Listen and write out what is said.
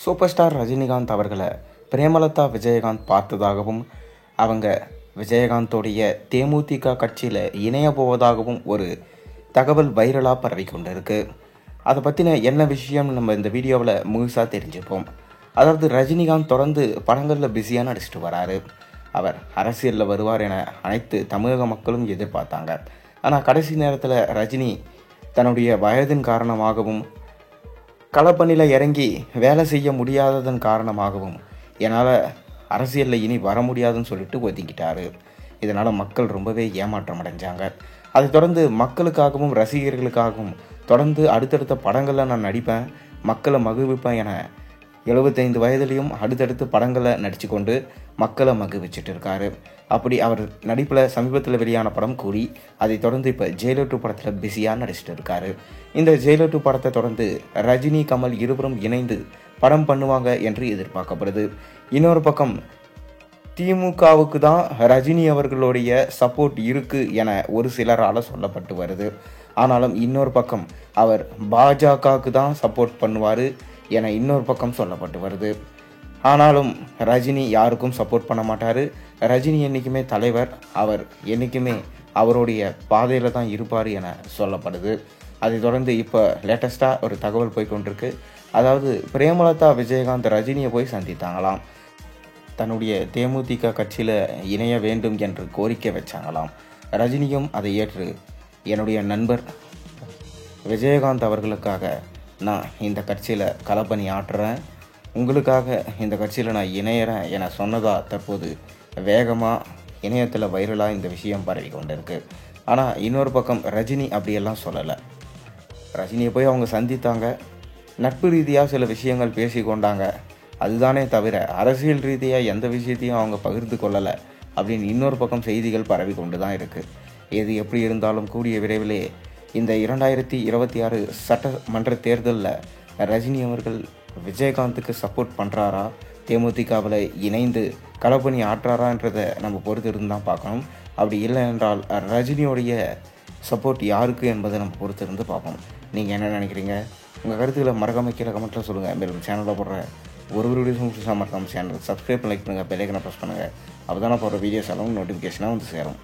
Super star Rajinikanth அவர்களை பிரேமலதா விஜயகாந்த் பார்த்ததாகவும் அவங்க விஜயகாந்தோடைய தேமுதிக கட்சியில் இணைய போவதாகவும் ஒரு தகவல் வைரலாக பரவி கொண்டு இருக்கு. அதை பற்றின என்ன விஷயம் நம்ம இந்த வீடியோவில் முழுசாக தெரிஞ்சுப்போம். அதாவது ரஜினிகாந்த் தொடர்ந்து படங்களில் பிஸியாக நடிச்சிட்டு வராரு. அவர் அரசியலில் வருவார் என அனைத்து தமிழக மக்களும் எதிர்பார்த்தாங்க. ஆனால் கடைசி நேரத்தில் ரஜினி தன்னுடைய வயதின் காரணமாகவும் களப்பணியில் இறங்கி வேலை செய்ய முடியாததன் காரணமாகவும் என்னால் அரசியலில் இனி வர முடியாதுன்னு சொல்லிட்டு ஒதுக்கிட்டாரு. இதனால் மக்கள் ரொம்பவே ஏமாற்றம் அடைஞ்சாங்க. அதை தொடர்ந்து மக்களுக்காகவும் ரசிகர்களுக்காகவும் தொடர்ந்து அடுத்தடுத்த படங்களில் நான் நடிப்பேன், மக்களை மகிழ்விப்பேன் என 75 வயதுலேயும் அடுத்தடுத்து படங்களை நடித்து கொண்டு மக்களை மகிழ்விச்சிட்டு இருக்காரு. அப்படி அவர் நடிப்பில் சமீபத்தில் வெளியான படம் கூலி, அதை தொடர்ந்து இப்போ ஜெயிலர் 2 படத்தில் பிஸியாக நடிச்சிட்டு இருக்காரு. இந்த ஜெயிலர் 2 படத்தை தொடர்ந்து ரஜினி கமல் இருவரும் இணைந்து படம் பண்ணுவாங்க என்று எதிர்பார்க்கப்படுது. இன்னொரு பக்கம் திமுகவுக்கு தான் ரஜினி அவர்களுடைய சப்போர்ட் இருக்கு என ஒரு சிலரால் சொல்லப்பட்டு வருது. ஆனாலும் இன்னொரு பக்கம் அவர் பாஜகவுக்கு தான் சப்போர்ட் பண்ணுவார் என இன்னொரு பக்கம் சொல்லப்பட்டு வருது. ஆனாலும் ரஜினி யாருக்கும் சப்போர்ட் பண்ண மாட்டார். ரஜினி என்றைக்குமே தலைவர், அவர் என்றைக்குமே அவருடைய பாதையில் தான் இருப்பார் என சொல்லப்படுது. அதை தொடர்ந்து இப்போ லேட்டஸ்ட்டாக ஒரு தகவல் போய்கொண்டிருக்கு. அதாவது பிரேமலதா விஜயகாந்த் ரஜினியை போய் சந்தித்தாங்களாம். தன்னுடைய தேமுதிக கட்சியில் இணைய வேண்டும் என்று கோரிக்கை வச்சாங்களாம். ரஜினியும் அதை ஏற்று என்னுடைய நண்பர் விஜயகாந்த் அவர்களுக்காக நான் இந்த கட்சியில் களப்பணி ஆற்றுறேன், உங்களுக்காக இந்த கட்சியில் நான் இணையிறேன் என சொன்னதா தற்போது வேகமாக இணையத்தில் வைரலாக இந்த விஷயம் பரவி கொண்டு இருக்கு. ஆனால் இன்னொரு பக்கம் ரஜினி அப்படியெல்லாம் சொல்லலை. ரஜினியை போய் அவங்க சந்தித்தாங்க, நட்பு ரீதியாக சில விஷயங்கள் பேசி கொண்டாங்க, அதுதானே தவிர அரசியல் ரீதியாக எந்த விஷயத்தையும் அவங்க பகிர்ந்து கொள்ளலை அப்படின்னு இன்னொரு பக்கம் செய்திகள் பரவி கொண்டு தான் இருக்குது. எது எப்படி இருந்தாலும் கூடிய விரைவிலே இந்த 2026 சட்டமன்ற தேர்தலில் ரஜினி அவர்கள் விஜயகாந்துக்கு சப்போர்ட் பண்ணுறாரா, தேமுதிகவில் இணைந்து களப்பணி ஆற்றாரான்றதை நம்ம பொறுத்து இருந்து தான் பார்க்கணும். அப்படி இல்லை என்றால் ரஜினியோடைய சப்போர்ட் யாருக்கு என்பதை நம்ம பொறுத்து இருந்து பார்ப்போம். நீங்கள் என்ன நினைக்கிறீங்க? உங்கள் கருத்துக்களை மறக்காம கீழே கமெண்ட்டில் சொல்லுங்கள். மேலும் சேனலில் போடுற ஒரு வீடியோஸும் மறக்காம சேனல் சப்ஸ்கிரைப் லைக் பண்ணுங்கள், பெல் ஐக்கனை ப்ரெஸ் பண்ணுங்கள். அப்போ தான் போடுற வீடியோஸ் எல்லாம் நோட்டிஃபிகேஷனாக வந்து சேரும்.